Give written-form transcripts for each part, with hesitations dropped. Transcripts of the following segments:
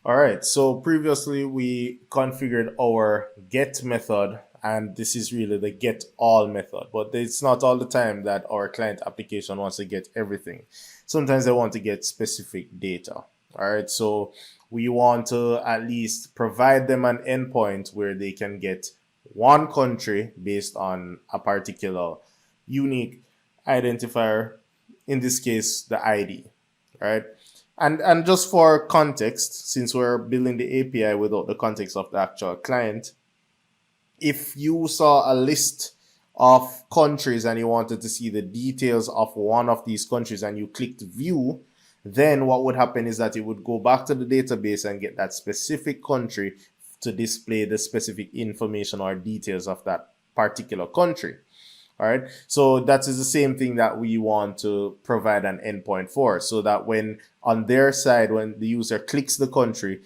All right, so previously we configured our get method, and this is really the get all method, but it's not all the time that our client application wants to get everything. Sometimes they want to get specific data. All right, so we want to at least provide them an endpoint where they can get one country based on a particular unique identifier, in this case, the ID, right? And just for context, since we're building the API without the context of the actual client, if you saw a list of countries and you wanted to see the details of one of these countries and you clicked view, then what would happen is that it would go back to the database and get that specific country to display the specific information or details of that particular country. All right. So that is the same thing that we want to provide an endpoint for, so that when on their side, when the user clicks the country,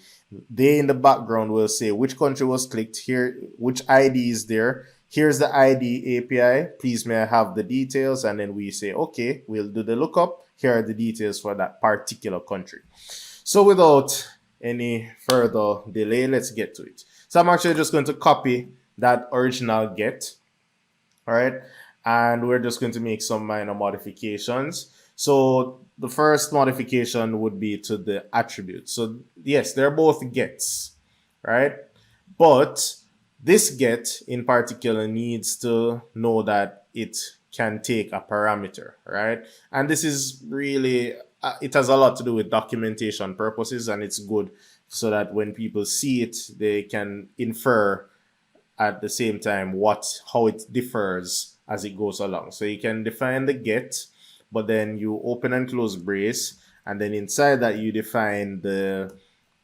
they in the background will say which country was clicked here, which ID is there. Here's the ID API. Please may I have the details? And then we say, okay, we'll do the lookup. Here are the details for that particular country. So without any further delay, let's get to it. So I'm actually just going to copy that original get. All right. And we're just going to make some minor modifications. So the first modification would be to the attribute. So yes, they're both gets, right? But this get in particular needs to know that it can take a parameter, right? And this is really, it has a lot to do with documentation purposes, and it's good so that when people see it, they can infer at the same time how it differs as it goes along. So you can define the get, but then you open and close brace, and then inside that you define the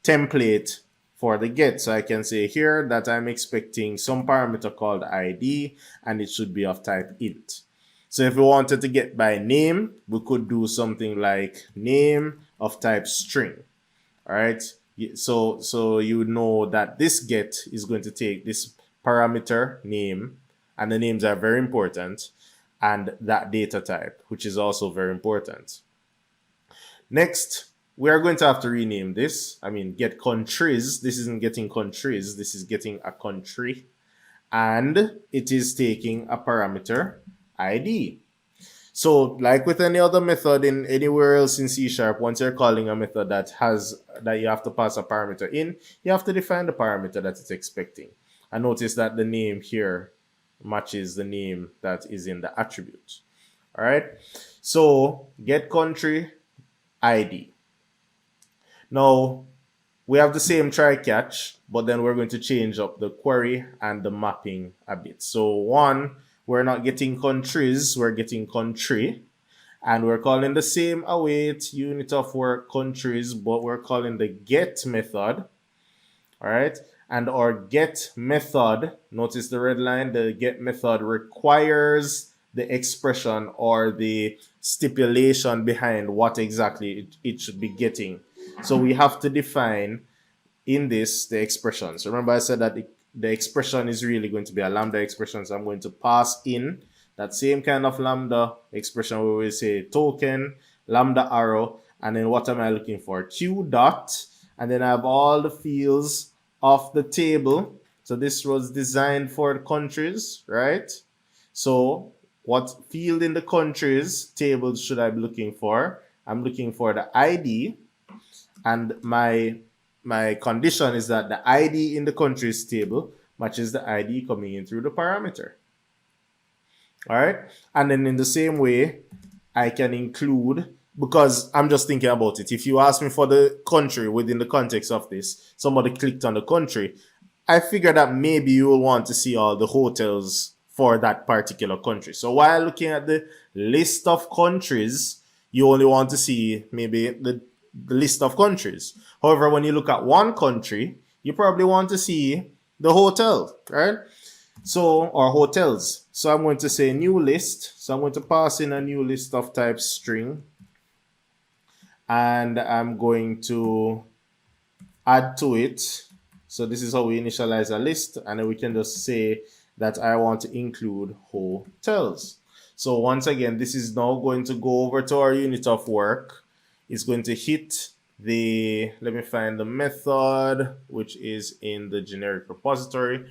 template for the get. So I can say here that I'm expecting some parameter called ID, and it should be of type int. So if we wanted to get by name, we could do something like name of type string. All right. So you know that this get is going to take this parameter name, and the names are very important, and that data type, which is also very important. Next, we are going to have to rename this. I mean, get countries. This isn't getting countries. This is getting a country, and it is taking a parameter ID. So like with any other method in anywhere else in C#, once you're calling a method that you have to pass a parameter in, you have to define the parameter that it's expecting. And notice that the name here matches the name that is in the attribute. All right. So get country ID. Now we have the same try catch, but then we're going to change up the query and the mapping a bit. So one, we're not getting countries, we're getting country. And we're calling the same await unit of work countries, but we're calling the get method. All right. And our get method, notice the red line, the get method requires the expression or the stipulation behind what exactly it should be getting. So we have to define in this the expressions. Remember I said that the expression is really going to be a lambda expression. So I'm going to pass in that same kind of lambda expression where we say token, lambda arrow, and then what am I looking for? Q dot, and then I have all the fields of the table. So this was designed for the countries, right? So what field in the countries table should I be looking for? I'm looking for the ID, and my condition is that the ID in the countries table matches the ID coming in through the parameter. All right. And then in the same way, I can include, because I'm just thinking about it. If you ask me for the country within the context of this, somebody clicked on the country, I figure that maybe you will want to see all the hotels for that particular country. So while looking at the list of countries, you only want to see maybe the list of countries. However, when you look at one country, you probably want to see the hotel, right? So, or hotels. So I'm going to say new list. So I'm going to pass in a new list of type string. And I'm going to add to it. So this is how we initialize a list. And then we can just say that I want to include hotels. So once again, this is now going to go over to our unit of work. It's going to hit let me find the method, which is in the generic repository,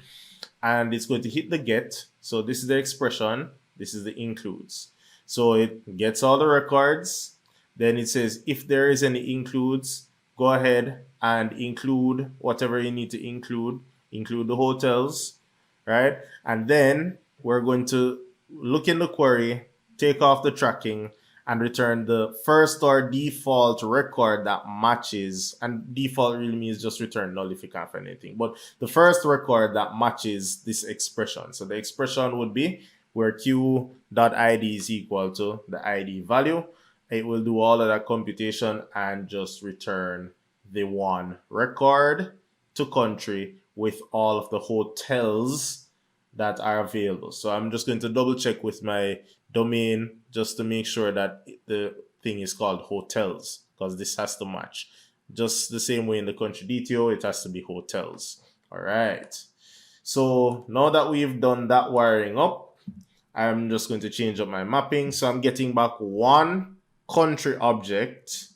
and it's going to hit the get. So this is the expression, this is the includes. So it gets all the records. Then it says if there is any includes, go ahead and include whatever you need to include the hotels, right? And then we're going to look in the query, take off the tracking, and return the first or default record that matches. And default really means just return null if you can't find anything. But the first record that matches this expression. So the expression would be where q.id is equal to the id value. It will do all of that computation and just return the one record to country with all of the hotels that are available. So I'm just going to double check with my domain just to make sure that the thing is called hotels, because this has to match. Just the same way in the country DTO, it has to be hotels. All right. So now that we've done that wiring up, I'm just going to change up my mapping. So I'm getting back one country object,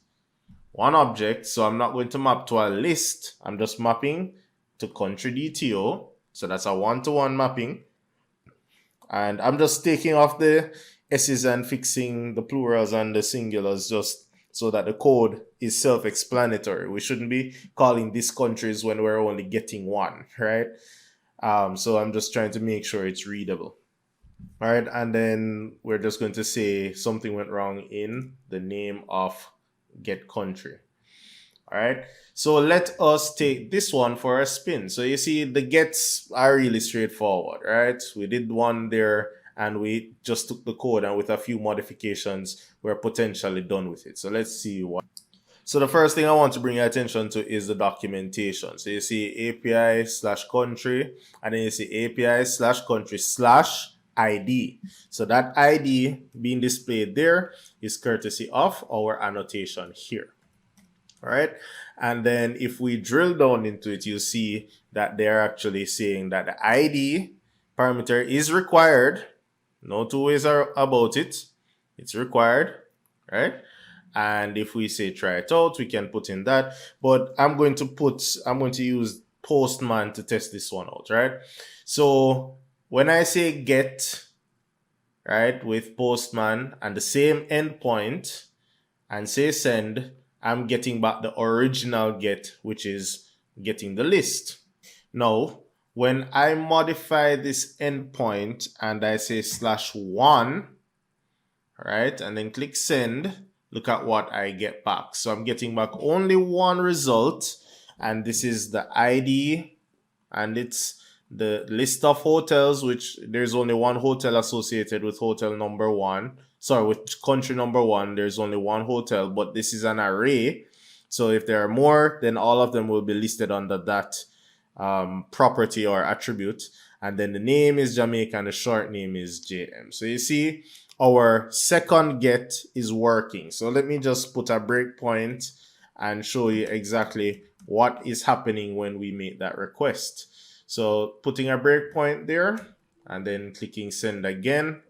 one object. So I'm not going to map to a list. I'm just mapping to country DTO. So that's a one-to-one mapping. And I'm just taking off the S's and fixing the plurals and the singulars just so that the code is self-explanatory. We shouldn't be calling these countries when we're only getting one, right? So I'm just trying to make sure it's readable. All right, and then we're just going to say something went wrong in the name of get country. All right, so let us take this one for a spin. So you see the gets are really straightforward, right? We did one there and we just took the code, and with a few modifications, we're potentially done with it. So let's see what. So the first thing I want to bring your attention to is the documentation. So you see API/country, and then you see API/country/ID. So that ID being displayed there is courtesy of our annotation here. All right. And then if we drill down into it, you see that they're actually saying that the ID parameter is required. No two ways about it. It's required, right? And if we say try it out, we can put in that. But I'm going to use Postman to test this one out, right? So when I say get, right, with Postman and the same endpoint and say send, I'm getting back the original get, which is getting the list. Now, when I modify this endpoint and I say /1, right, and then click send, look at what I get back. So I'm getting back only one result, and this is the ID, and it's the list of hotels, which there's only one hotel associated with hotel number one. Sorry, with country number one, there's only one hotel, but this is an array. So if there are more, then all of them will be listed under that property or attribute. And then the name is Jamaica and the short name is JM. So you see, our second get is working. So let me just put a breakpoint and show you exactly what is happening when we make that request. So putting a breakpoint there and then clicking send again.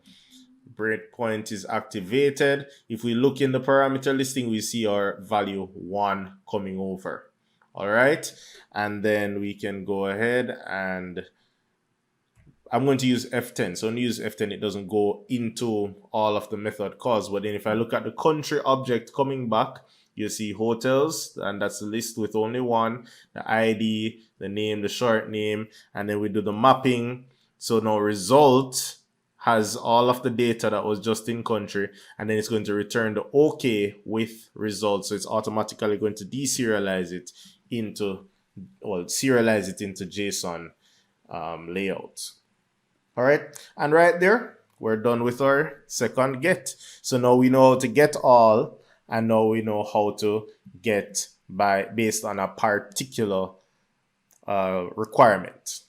Breakpoint is activated. If we look in the parameter listing, we see our value 1 coming over. All right. And then we can go ahead and I'm going to use F10. So when you use F10, it doesn't go into all of the method calls. But then if I look at the country object coming back, you see hotels, and that's the list with only one, the ID, the name, the short name, and then we do the mapping. So now result has all of the data that was just in country, and then it's going to return the OK with results. So it's automatically going to deserialize it into, well, serialize it into JSON layout. All right, and right there, we're done with our second get. So now we know how to get all, and now we know how to get based on a particular requirement.